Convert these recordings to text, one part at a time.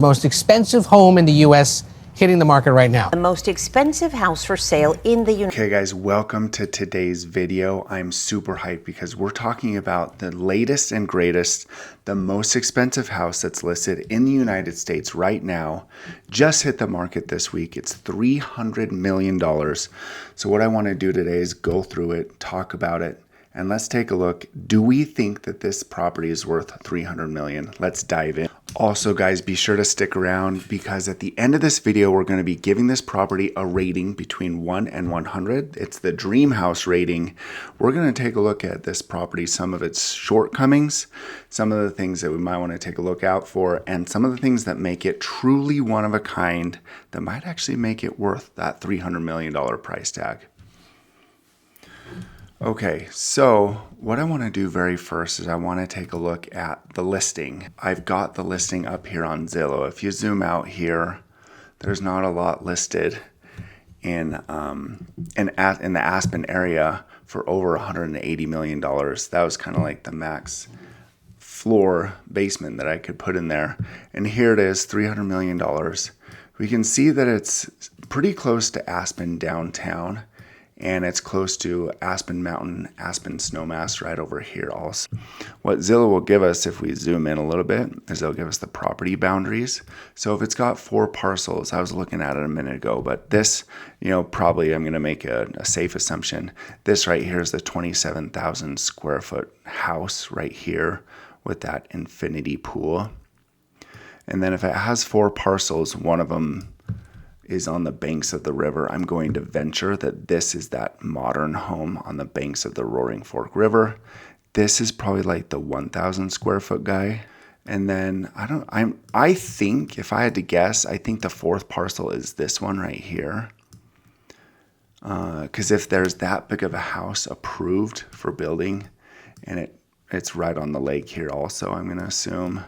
Most expensive home in the U.S. hitting the market right now. The most expensive house for sale in the United States. Okay guys, welcome to today's video. I'm super hyped because we're talking about the latest and greatest, the most expensive house that's listed in the United States right now. Just hit the market this week. It's $300 million. So what I want to do today is go through it, talk about it, and let's take a look. Do we think that this property is worth $300 million? Let's dive in. Also guys, be sure to stick around because at the end of this video, we're going to be giving this property a rating between 1 and 100. It's the Dreamhouse rating. We're going to take a look at this property, some of its shortcomings, some of the things that we might want to take a look out for, and some of the things that make it truly one of a kind that might actually make it worth that $300 million price tag. Okay, so what I want to do very first is I want to take a look at the listing. I've got the listing up here on Zillow. If you zoom out here, there's not a lot listed in the Aspen area for over $180 million. That was kind of like the max floor basement that I could put in there. And here it is, $300 million. We can see that it's pretty close to Aspen downtown. And it's close to Aspen Mountain, Aspen Snowmass right over here also. What Zillow will give us if we zoom in a little bit is they'll give us the property boundaries. So if it's got 4 parcels, I was looking at it a minute ago, but this, probably I'm going to make a safe assumption. This right here is the 27,000 square foot house right here with that infinity pool. And then if it has 4 parcels, one of them is on the banks of the river. I'm going to venture that this is that modern home on the banks of the Roaring Fork River. This is probably like the 1,000 square foot guy. And then I think if I had to guess, I think the 4th parcel is this one right here. Because if there's that big of a house approved for building, and it's right on the lake here also, I'm going to assume.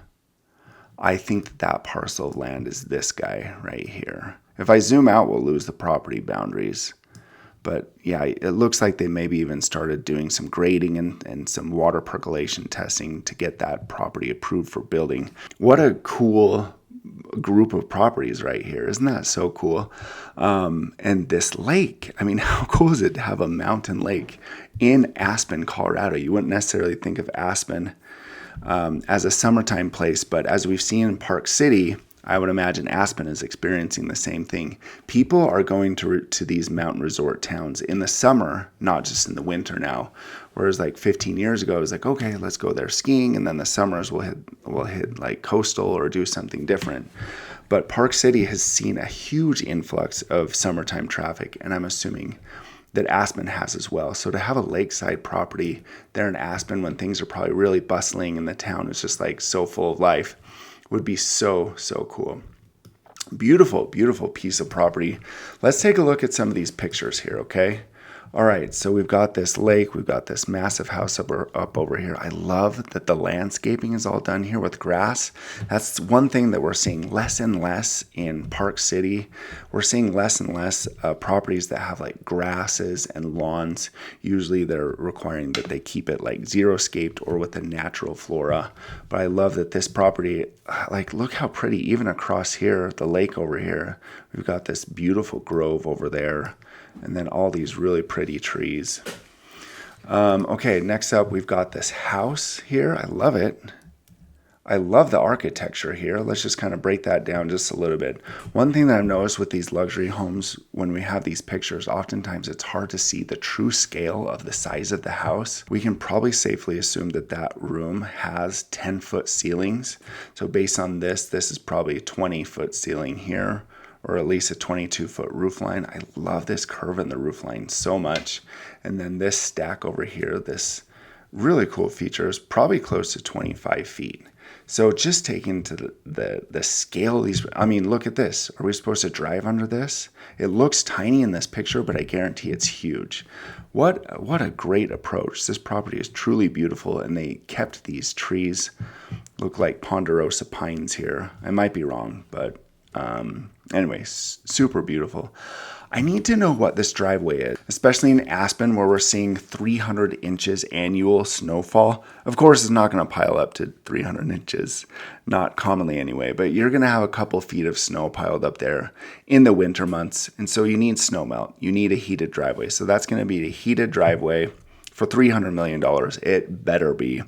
I think that parcel of land is this guy right here. If I zoom out, we'll lose the property boundaries. But yeah, it looks like they maybe even started doing some grading and some water percolation testing to get that property approved for building. What a cool group of properties right here. Isn't that so cool? And this lake, how cool is it to have a mountain lake in Aspen, Colorado? You wouldn't necessarily think of Aspen as a summertime place, but as we've seen in Park City, I would imagine Aspen is experiencing the same thing. People are going to these mountain resort towns in the summer, not just in the winter now. Whereas like 15 years ago, it was like, okay, let's go there skiing, and then the summers we'll hit like coastal or do something different. But Park City has seen a huge influx of summertime traffic, and I'm assuming that Aspen has as well. So to have a lakeside property there in Aspen when things are probably really bustling and the town is just like so full of life would be so cool. Beautiful, beautiful piece of property. Let's take a look at some of these pictures here, okay? All right, so we've got this lake, we've got this massive house up over here. I love that the landscaping is all done here with grass. That's one thing that we're seeing less and less in Park City. We're seeing less and less properties that have like grasses and lawns. Usually they're requiring that they keep it like xeriscaped or with the natural flora. But I love that this property, like look how pretty, even across here, the lake over here, we've got this beautiful grove over there. And then all these really pretty trees. Okay, next up we've got this house here. I love it. I love the architecture here. Let's just kind of break that down just a little bit. One thing that I've noticed with these luxury homes, when we have these pictures, oftentimes it's hard to see the true scale of the size of the house. We can probably safely assume that that room has 10-foot ceilings. So based on this is probably a 20-foot ceiling here, or at least a 22-foot roof line. I love this curve in the roof line so much. And then this stack over here, this really cool feature is probably close to 25 feet. So just taking to the scale of these, look at this. Are we supposed to drive under this? It looks tiny in this picture, but I guarantee it's huge. What a great approach. This property is truly beautiful, and they kept these trees look like ponderosa pines here. I might be wrong, but Anyways, super beautiful. I need to know what this driveway is, especially in Aspen where we're seeing 300 inches annual snowfall. Of course, it's not going to pile up to 300 inches, not commonly anyway, but you're going to have a couple feet of snow piled up there in the winter months. And so you need snow melt. You need a heated driveway. So that's going to be a heated driveway for $300 million. It better be.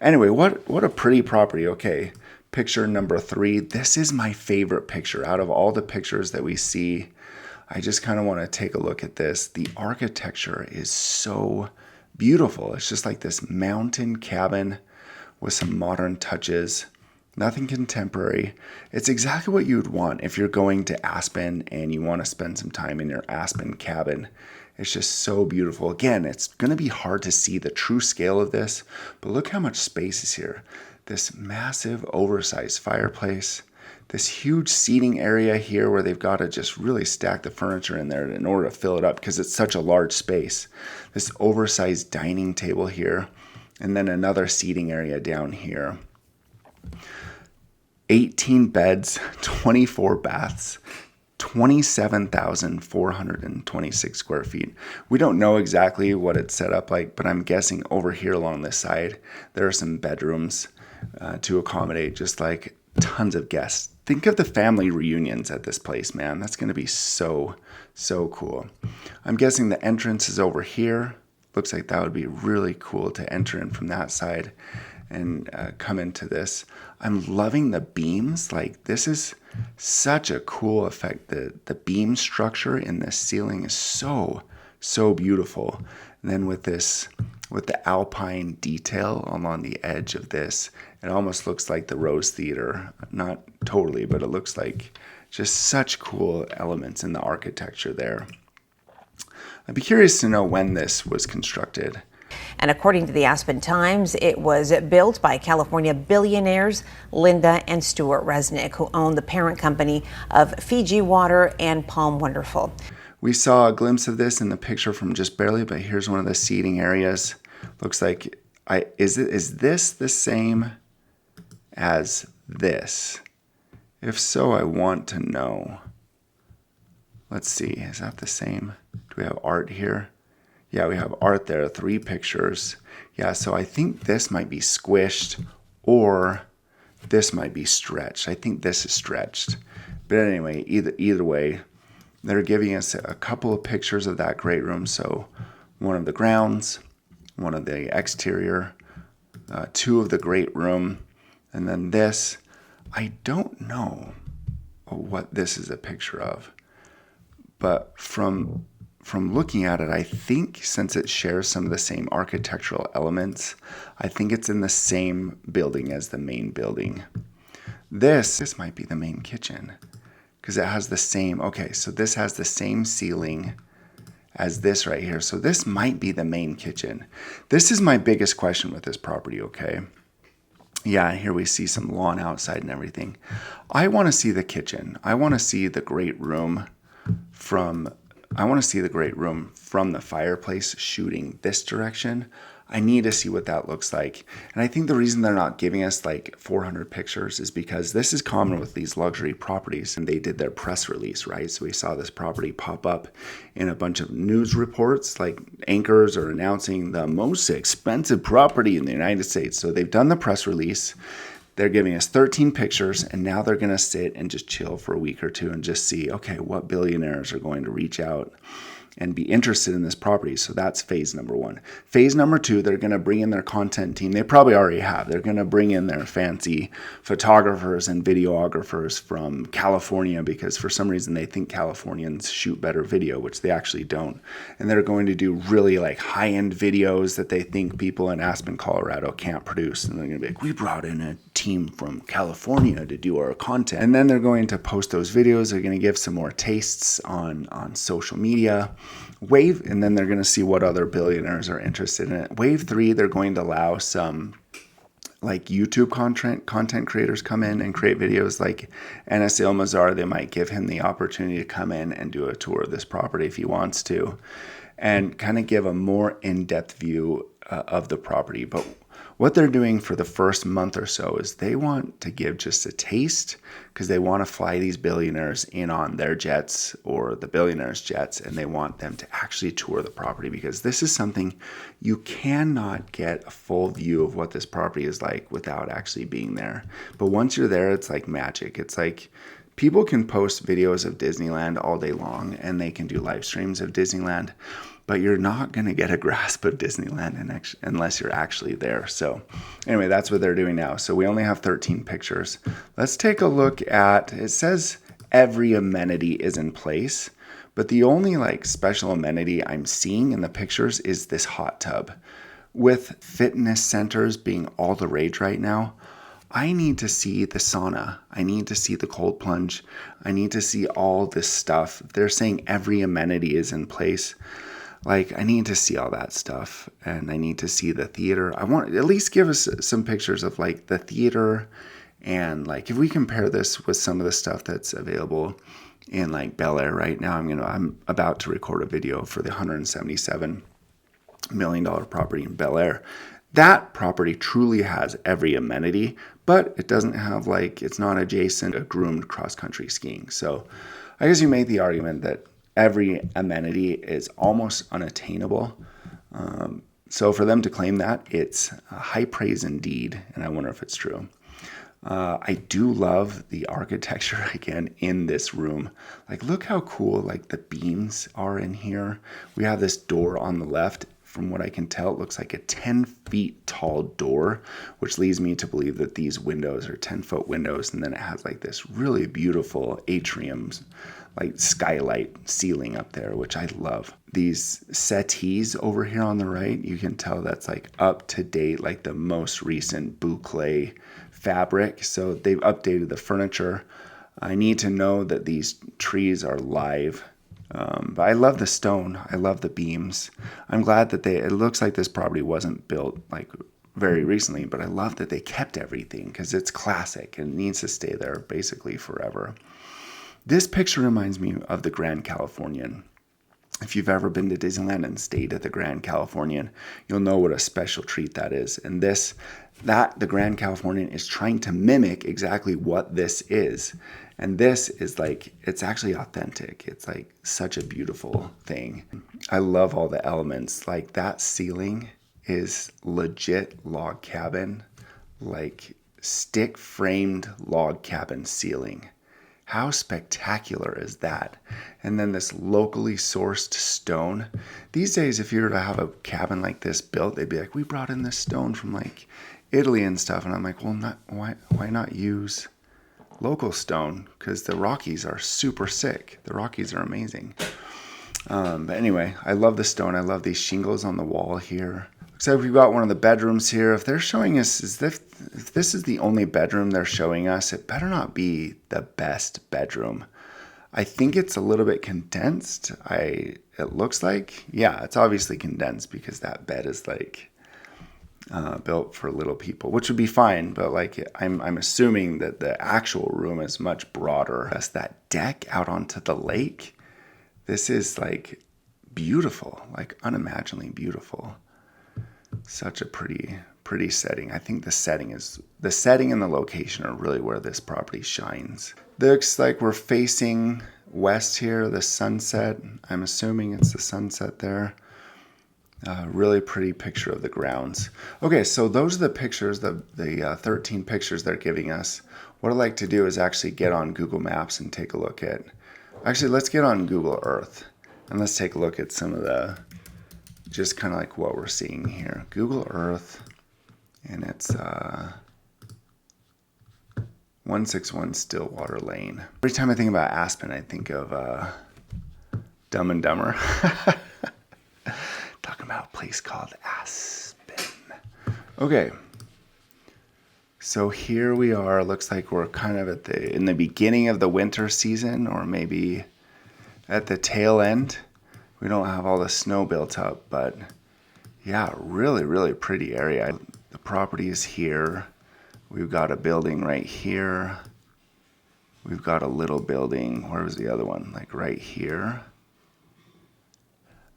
Anyway, what a pretty property. Okay, picture number 3. This is my favorite picture out of all the pictures that we see. I just kind of want to take a look at this. The architecture is so beautiful. It's just like this mountain cabin with some modern touches. Nothing contemporary. It's exactly what you would want if you're going to Aspen and you want to spend some time in your Aspen cabin. It's just so beautiful. Again, it's going to be hard to see the true scale of this, but look how much space is here. This massive oversized fireplace. This huge seating area here where they've got to just really stack the furniture in there in order to fill it up because it's such a large space. This oversized dining table here, and then another seating area down here. 18 beds, 24 baths, 27,426 square feet. We don't know exactly what it's set up like, but I'm guessing over here along this side, there are some bedrooms to accommodate just like tons of guests. Think of the family reunions at this place, man. That's going to be so, so cool. I'm guessing the entrance is over here. Looks like that would be really cool to enter in from that side and come into this. I'm loving the beams. Like, this is such a cool effect. The beam structure in the ceiling is so, so beautiful. And then with the alpine detail along the edge of this, it almost looks like the Rose Theater. Not totally, but it looks like just such cool elements in the architecture there. I'd be curious to know when this was constructed. And according to the Aspen Times, it was built by California billionaires Linda and Stuart Resnick, who own the parent company of FIJI Water and Pom Wonderful. We saw a glimpse of this in the picture from just barely, but here's one of the seating areas. Looks like, is this the same as this? If so, I want to know. Let's see, is that the same? Do we have art here? Yeah, we have art there, 3 pictures. Yeah, so I think this might be squished or this might be stretched. I think this is stretched. But anyway, either way, they're giving us a couple of pictures of that great room. So one of the grounds, one of the exterior, 2 of the great room, and then this. I don't know what this is a picture of, but from looking at it, I think since it shares some of the same architectural elements, I think it's in the same building as the main building. This might be the main kitchen because it has the same, okay, so this has the same ceiling as this right here. So this might be the main kitchen. This is my biggest question with this property, okay? Yeah, here we see some lawn outside and everything. I want to see the kitchen. I want to see the great room from the fireplace shooting this direction. I need to see what that looks like. And I think the reason they're not giving us like 400 pictures is because this is common with these luxury properties. And they did their press release, right? So we saw this property pop up in a bunch of news reports, like anchors are announcing the most expensive property in the United States. So they've done the press release. They're giving us 13 pictures, and now they're going to sit and just chill for a week or two and just see, okay, what billionaires are going to reach out and be interested in this property. So that's phase number 1. Phase number 2, they're going to bring in their content team. They probably already have. They're going to bring in their fancy photographers and videographers from California because for some reason they think Californians shoot better video, which they actually don't. And they're going to do really like high-end videos that they think people in Aspen, Colorado can't produce. And they're going to be like, we brought in a team from California to do our content. And then they're going to post those videos. They're going to give some more tastes on social media. Wave, and then they're going to see what other billionaires are interested in it. Wave 3, they're going to allow some like YouTube content creators come in and create videos like Enes Ilmazar. They might give him the opportunity to come in and do a tour of this property if he wants to and kind of give a more in-depth view of the property. But what they're doing for the first month or so is they want to give just a taste, because they want to fly these billionaires in on their jets or the billionaires' jets, and they want them to actually tour the property, because this is something you cannot get a full view of what this property is like without actually being there. But once you're there, it's like magic. It's like people can post videos of Disneyland all day long, and they can do live streams of Disneyland, but you're not going to get a grasp of Disneyland unless you're actually there. So anyway, that's what they're doing now. So we only have 13 pictures. Let's take a look at, it says every amenity is in place, but the only like special amenity I'm seeing in the pictures is this hot tub. With fitness centers being all the rage right now, I need to see the sauna. I need to see the cold plunge. I need to see all this stuff. They're saying every amenity is in place. Like, I need to see all that stuff, and I need to see the theater. I want at least give us some pictures of like the theater, and like if we compare this with some of the stuff that's available in like Bel Air right now. I'm about to record a video for the $177 million property in Bel Air. That property truly has every amenity, but it doesn't have like, it's not adjacent to groomed cross-country skiing. So I guess you make the argument that every amenity is almost unattainable. So for them to claim that, it's high praise indeed, and I wonder if it's true. I do love the architecture again in this room. Like, look how cool like the beams are in here. We have this door on the left. From what I can tell, it looks like a 10 feet tall door, which leads me to believe that these windows are 10-foot windows. And then it has like this really beautiful atriums, like skylight ceiling up there, which I love. These settees over here on the right, you can tell that's like up to date, like the most recent boucle fabric. So they've updated the furniture. I need to know that these trees are live. But I love the stone. I love the beams. I'm glad that it looks like this property wasn't built like very recently, but I love that they kept everything because it's classic and it needs to stay there basically forever. This picture reminds me of the Grand Californian. If you've ever been to Disneyland and stayed at the Grand Californian, you'll know what a special treat that is. And the Grand Californian is trying to mimic exactly what this is. And this is like, it's actually authentic. It's like such a beautiful thing. I love all the elements. Like that ceiling is legit log cabin, like stick framed log cabin ceiling. How spectacular is that? And then this locally sourced stone. These days, if you were to have a cabin like this built, they'd be like, we brought in this stone from like Italy and stuff. And I'm like, well, why not use local stone? Because the Rockies are super sick. The Rockies are amazing. But anyway, I love the stone. I love these shingles on the wall here. Looks like we've got one of the bedrooms here. If they're showing us, if this is the only bedroom they're showing us, it better not be the best bedroom. I think it's a little bit condensed. It looks like, yeah, it's obviously condensed because that bed is like built for little people, which would be fine. But like, I'm assuming that the actual room is much broader. That's that deck out onto the lake. This is like beautiful, like unimaginably beautiful. Such a pretty setting. I think the setting and the location are really where this property shines. Looks like we're facing west here, the sunset. I'm assuming it's the sunset there. Really pretty picture of the grounds. Okay, so those are the pictures, the 13 pictures they're giving us. What I'd like to do is actually get on Google Maps and take a look at, actually let's get on Google Earth and let's take a look at some of the, just kind of like what we're seeing here. Google Earth, and it's 161 Stillwater Lane. Every time I think about Aspen, I think of Dumb and Dumber. Talking about a place called Aspen. Okay. So here we are. Looks like we're kind of in the beginning of the winter season, or maybe at the tail end. We don't have all the snow built up, but yeah, really, really pretty area. The property is here. We've got a building right here. We've got a little building. Where was the other one? Like right here.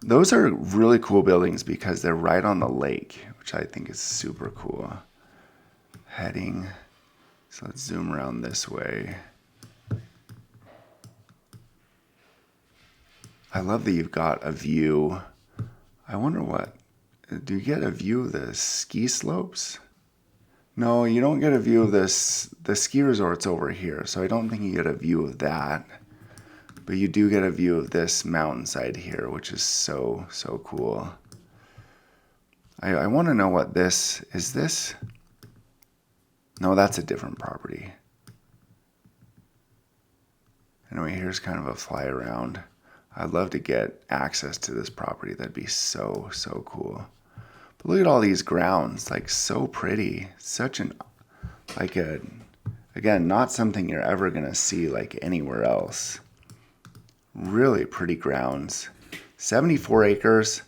those are really cool buildings because they're right on the lake, which I think is super cool. Heading, so let's zoom around this way. I love that you've got a view. I wonder do you get a view of the ski slopes? No, you don't get a view of this. The ski resort's over here, so I don't think you get a view of that. But you do get a view of this mountainside here, which is so cool. I want to know what this is. This? No, that's a different property. Anyway, here's kind of a fly around. I'd love to get access to this property. That'd be so cool. But look at all these grounds, like so pretty. Again, not something you're ever gonna see like anywhere else. Really pretty grounds. 74 acres.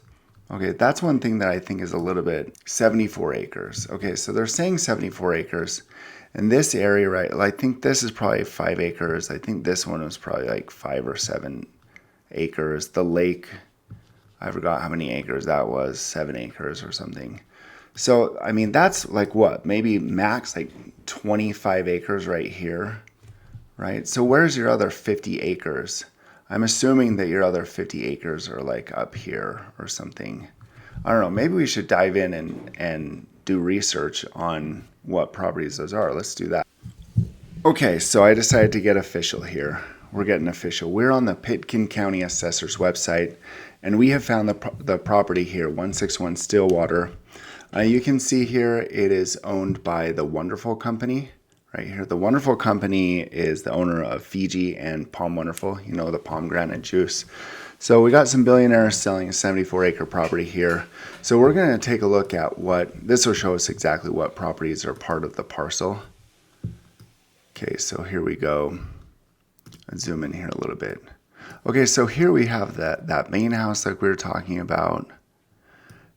Okay, that's one thing that I think is a little bit, 74 acres. Okay, so they're saying 74 acres. And this area, right, I think this is probably 5 acres. I think this one was probably like 5 or 7 acres. The lake, I forgot how many acres that was, 7 acres or something. So, I mean, that's like what, maybe max like 25 acres right here, right? So where's your other 50 acres? I'm assuming that your other 50 acres are like up here or something. I don't know, maybe we should dive in and do research on what properties those are. Let's do that. Okay, so I decided to get official here. We're getting official. We're on the Pitkin County Assessor's website, and we have found the property here, 161 Stillwater. You can see here it is owned by the Wonderful Company. Right here, the Wonderful Company is the owner of FIJI and Pom Wonderful, you know, the pomegranate juice. So we got some billionaires selling a 74-acre property here. So we're going to take a look at this will show us exactly what properties are part of the parcel. Okay, so here we go. Let's zoom in here a little bit. Okay, so here we have that main house like we were talking about.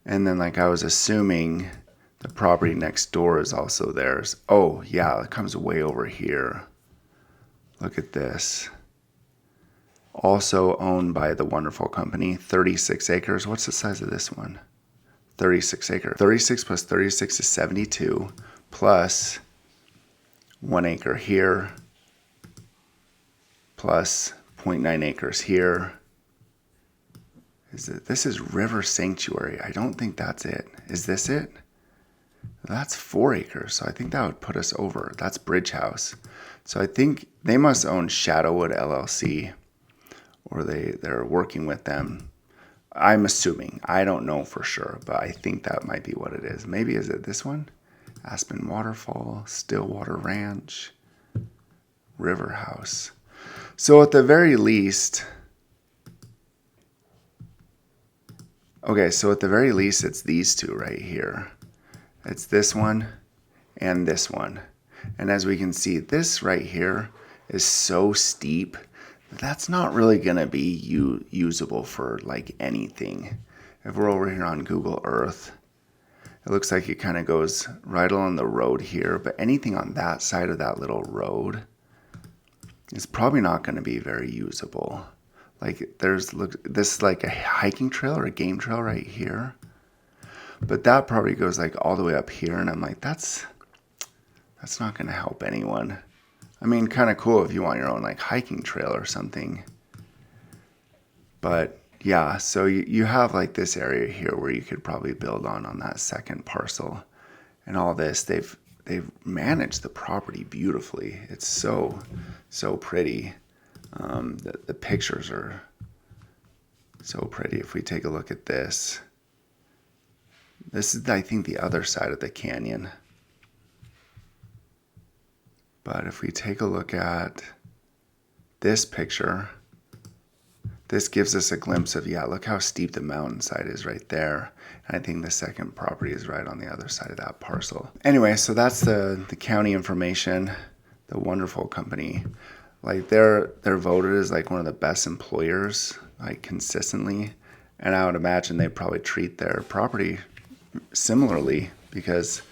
And then like I was assuming, the property next door is also theirs. Oh, yeah, it comes way over here. Look at this. Also owned by the Wonderful Company, 36 acres. What's the size of this one? 36 acres. 36 plus 36 is 72, plus 1 acre here, plus 0.9 acres here. This is River Sanctuary. I don't think that's it. Is this it? That's 4 acres, so I think that would put us over. That's Bridge House. So I think they must own Shadowwood LLC, or they're working with them. I'm assuming. I don't know for sure, but I think that might be what it is. Maybe is it this one? Aspen Waterfall, Stillwater Ranch, River House. So at the very least, it's these two right here. It's this one and this one. And as we can see, this right here is so steep. That's not really going to be usable for like anything. If we're over here on Google Earth, it looks like it kind of goes right along the road here. But anything on that side of that little road is probably not going to be very usable. Like this is like a hiking trail or a game trail right here. But that probably goes like all the way up here, and I'm like, that's not going to help anyone. I mean, kind of cool if you want your own like hiking trail or something. But yeah, so you have like this area here where you could probably build on that second parcel, and all this. They've managed the property beautifully. It's so pretty. The pictures are so pretty. If we take a look at this. This is, I think, the other side of the canyon. But if we take a look at this picture, this gives us a glimpse of, yeah, look how steep the mountainside is right there. And I think the second property is right on the other side of that parcel. Anyway, so that's the county information, the Wonderful Company. Like they're voted as like one of the best employers, like consistently. And I would imagine they probably treat their property similarly, because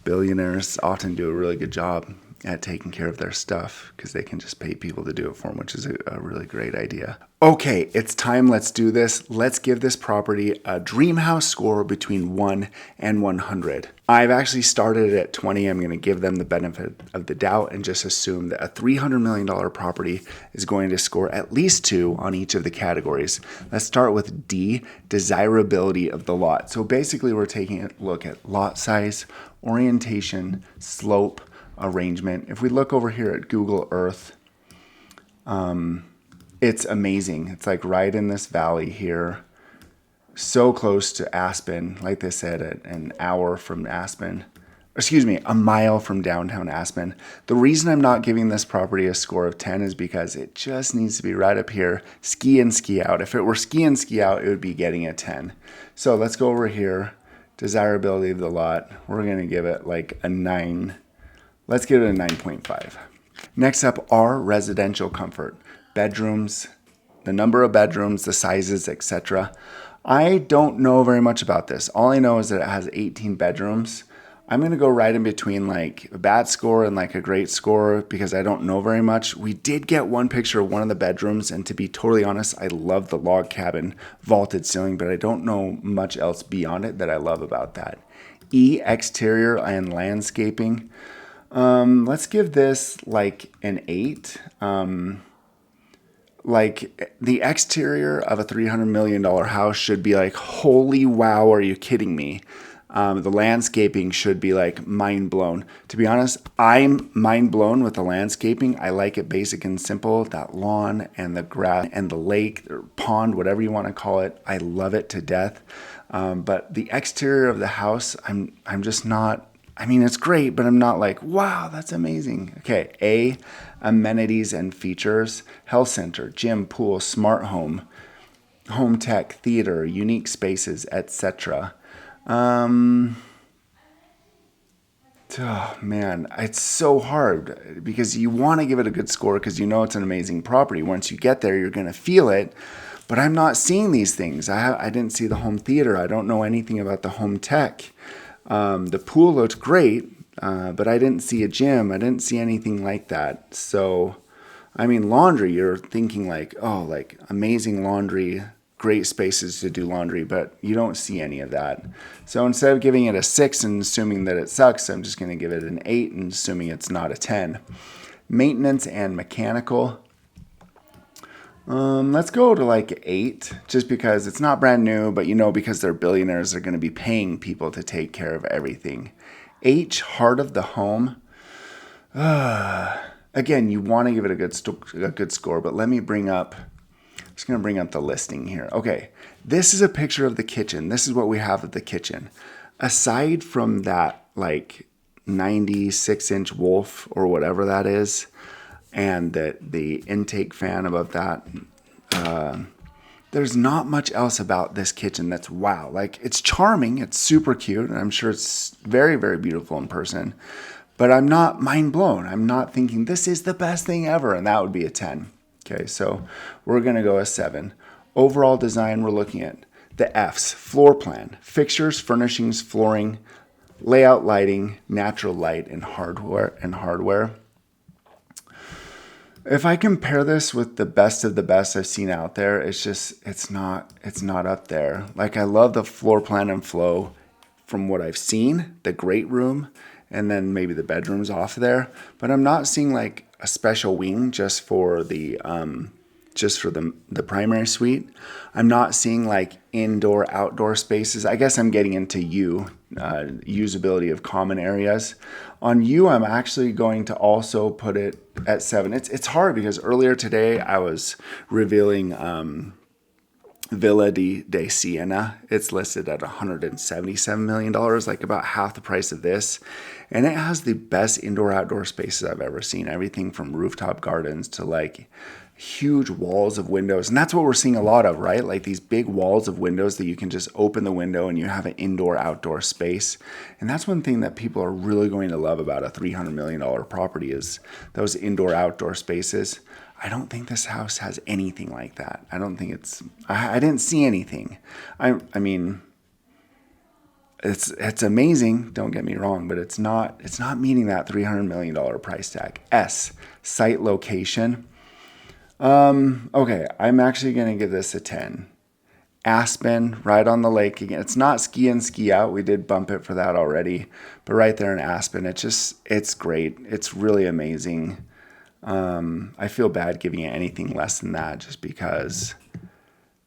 billionaires often do a really good job. at taking care of their stuff because they can just pay people to do it for them, which is a really great idea. Okay, it's time. Let's do this. Let's give this property a Dreamhouse score between 1 and 100. I've actually started it at 20. I'm going to give them the benefit of the doubt and just assume that a $300 million property is going to score at least 2 on each of the categories. Let's start with D, desirability of the lot. So basically we're taking a look at lot size, orientation, slope, arrangement. If we look over here at Google Earth, it's amazing. It's like right in this valley here, so close to Aspen. Like they said, an hour from Aspen, excuse me, a mile from downtown Aspen. The reason I'm not giving this property a score of 10 is because it just needs to be right up here, ski in, ski out. If it were ski in, ski out, it would be getting a 10. So let's go over here, desirability of the lot. We're going to give it like a 9. Let's give it a 9.5. Next up, R, residential comfort. Bedrooms, the number of bedrooms, the sizes, etc. I don't know very much about this. All I know is that it has 18 bedrooms. I'm going to go right in between like a bad score and like a great score because I don't know very much. We did get one picture of one of the bedrooms, and to be totally honest, I love the log cabin vaulted ceiling, but I don't know much else beyond it that I love about that. E, exterior and landscaping. Let's give this like an 8. Like the exterior of a $300 million house should be like, holy wow, are you kidding me? The landscaping should be like mind blown. To be honest, I'm mind blown with the landscaping. I like it basic and simple. That lawn and the grass and the lake or pond, whatever you want to call it, I love it to death. But the exterior of the house, I'm just not. I mean, it's great, but I'm not like, wow, that's amazing. Okay, A, amenities and features, health center, gym, pool, smart home, home tech, theater, unique spaces, etc. Oh man, it's so hard because you want to give it a good score because you know it's an amazing property. Once you get there, you're going to feel it, but I'm not seeing these things. I didn't see the home theater. I don't know anything about the home tech. The pool looked great, but I didn't see a gym. I didn't see anything like that. So, I mean, laundry, you're thinking like, oh, like amazing laundry, great spaces to do laundry, but you don't see any of that. So instead of giving it a 6 and assuming that it sucks, I'm just going to give it an 8 and assuming it's not a 10. Maintenance and mechanical. Let's go to like 8, just because it's not brand new, but you know, because they're billionaires, they're going to be paying people to take care of everything. H, heart of the home. Again, you want to give it a good score, but let me bring up, I'm just going to bring up the listing here. Okay, this is a picture of the kitchen. This is what we have of the kitchen. Aside from that like 96-inch Wolf or whatever that is, and the intake fan above that, there's not much else about this kitchen that's wow. Like, it's charming, it's super cute, and I'm sure it's very, very beautiful in person, but I'm not mind blown. I'm not thinking this is the best thing ever, and that would be a 10. Okay, so we're gonna go a 7. Overall design, we're looking at the F's: floor plan, fixtures, furnishings, flooring, layout, lighting, natural light, and hardware. If I compare this with the best of the best I've seen out there, it's not up there. Like, I love the floor plan and flow from what I've seen, the great room, and then maybe the bedrooms off there, but I'm not seeing like a special wing just for the primary suite. I'm not seeing like indoor, outdoor spaces. I guess I'm getting into usability of common areas. On U, I'm actually going to also put it at 7. It's hard because earlier today I was revealing Villa de Siena. It's listed at $177 million, like about half the price of this. And it has the best indoor outdoor spaces I've ever seen. Everything from rooftop gardens to like huge walls of windows. And that's what we're seeing a lot of, right? Like these big walls of windows that you can just open the window and you have an indoor outdoor space. And that's one thing that people are really going to love about a $300 million property is those indoor outdoor spaces. I don't think this house has anything like that. I don't think I didn't see anything. I mean, it's amazing, don't get me wrong, but it's not meeting that $300 million price tag. S, site location. Okay, I'm actually going to give this a 10. Aspen, right on the lake again. It's not ski in, ski out. We did bump it for that already, but right there in Aspen, it's great. It's really amazing. I feel bad giving it anything less than that, just because,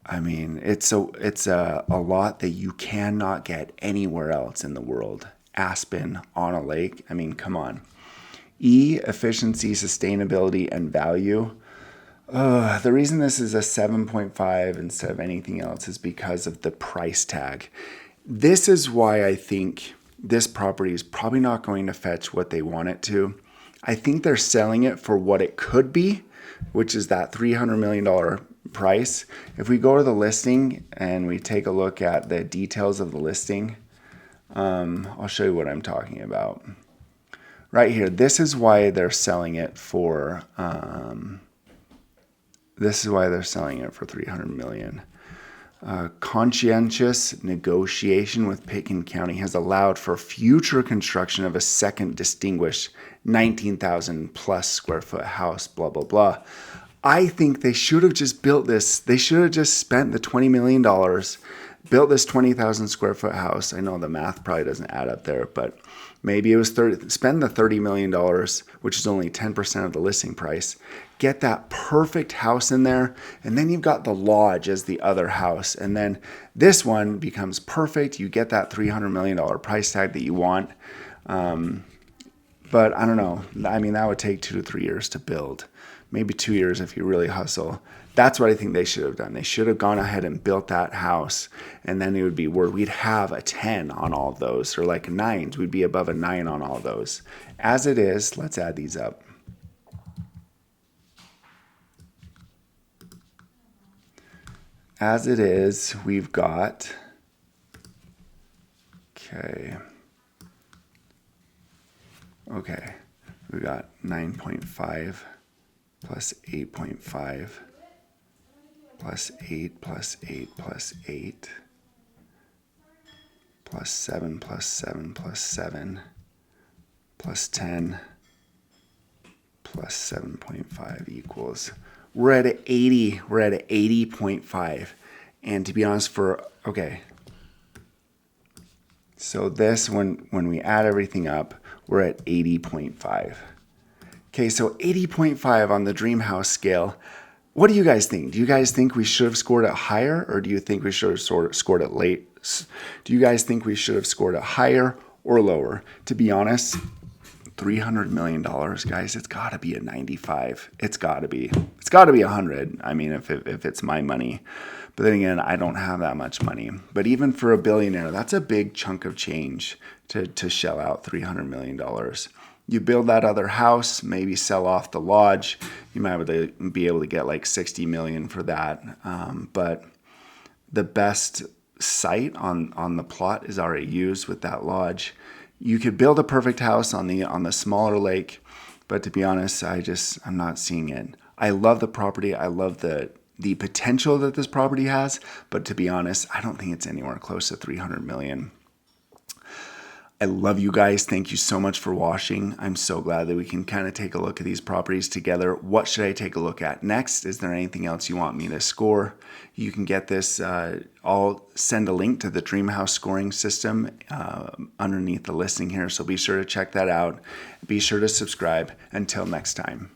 I mean, it's a lot that you cannot get anywhere else in the world. Aspen on a lake. I mean, come on. E, efficiency, sustainability, and value. The reason this is a 7.5 instead of anything else is because of the price tag. This is why I think this property is probably not going to fetch what they want it to. I think they're selling it for what it could be, which is that $300 million price. If we go to the listing and we take a look at the details of the listing, I'll show you what I'm talking about. Right here, this is why they're selling it for... This is why they're selling it for $300 million. Conscientious negotiation with Pitkin County has allowed for future construction of a second distinguished 19,000 plus square foot house, blah, blah, blah. I think they should have just built this. They should have just spent the $20 million, built this 20,000 square foot house. I know the math probably doesn't add up there, but maybe it was spend the $30 million, which is only 10% of the listing price. Get that perfect house in there, and then you've got the lodge as the other house, and then this one becomes perfect. You get that $300 million price tag that you want. But I don't know. I mean, that would take 2 to 3 years to build. Maybe 2 years if you really hustle. That's what I think they should have done. They should have gone ahead and built that house, and then it would be where we'd have a 10 on all of those, or like 9s. We'd be above a 9 on all of those. As it is, let's add these up. As it is, we've got, okay, we got 9.5 plus 8.5 plus 8 plus 8 plus 8 plus 7 plus 7 plus 7 plus 10 plus 7.5 equals, we're at 80. We're at 80.5. And to be honest, so this, when we add everything up, we're at 80.5. Okay, so 80.5 on the Dreamhouse scale. What do you guys think? Do you guys think we should have scored it higher, or do you think we should have scored it late? Do you guys think we should have scored it higher or lower? To be honest, $300 million, guys, it's got to be a 95. It's got to be 100. I mean, if it's my money. But then again, I don't have that much money. But even for a billionaire, that's a big chunk of change to shell out $300 million. You build that other house, maybe sell off the lodge. You might be able to get like 60 million for that. But the best site on the plot is already used with that lodge. You could build a perfect house on the smaller lake, but to be honest, I'm not seeing it. I love the property. I love the potential that this property has, but to be honest, I don't think it's anywhere close to 300 million. I love you guys. Thank you so much for watching. I'm so glad that we can kind of take a look at these properties together. What should I take a look at next? Is there anything else you want me to score? You can get this. I'll send a link to the Dreamhouse scoring system underneath the listing here. So be sure to check that out. Be sure to subscribe. Until next time.